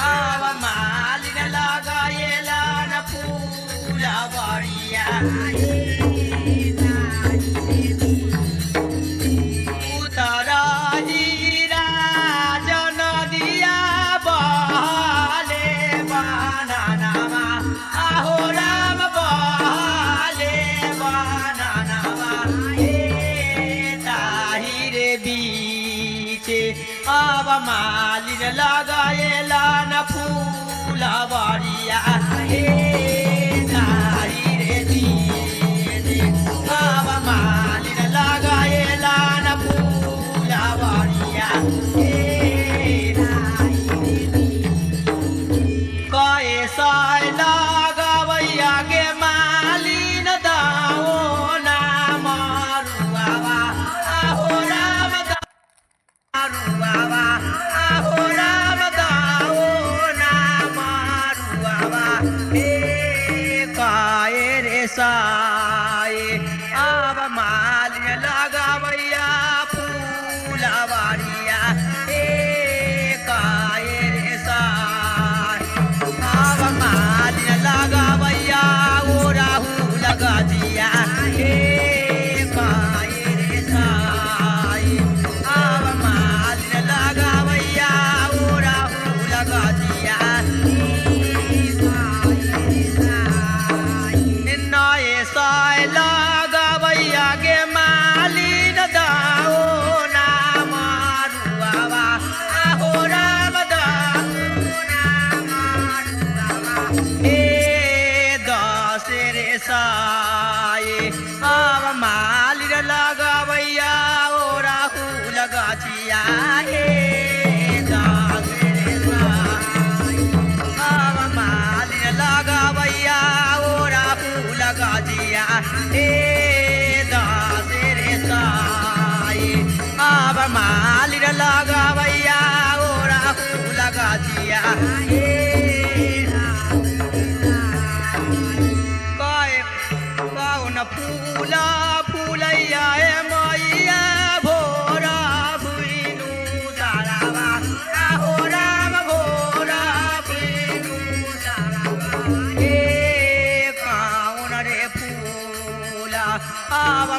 आव मालिन लगाएला न फुलवरिया उतर हिरा जनदिया बहले बनानामा आहो राम बहले बनानामा हे ताहिरे बीचे अब मालिन लगाएला न फुलवरिया हे ताहिरे बीचे अब मालिन लगाएला न फुलवरिया हे कैसा लगावैया के मालिन दाओ ना मरुआवा आहो राम दारुआवा आहो राम दाओ ना मरुआवा हे काए रे साए अब मालिन लगावैया फुलवरिया हे काए रे साए अब मालिन लगावैया ओ राहु लगा दिया हे काए रे साए अब मालिन लगावैया ओ राहु लगा दिया नए साए लगावैया के मालिन दाओ ना मारुआवा आहो राम दाओ ना मारुआवा हे दशरे साए अब मालिन लगावैया ओ राहु लगा दिया हे दशरे साए अब मालिन लगावैया ओ राहु लगा दिया हे दशरे साए अब मालिन लगावैया ओ राहु लगा दिया हे कौन फूला फूलैया मैया भोरा भुइनु सारावा आहो राम भोरा भुइनु सारावा हे कौन रे फूला अब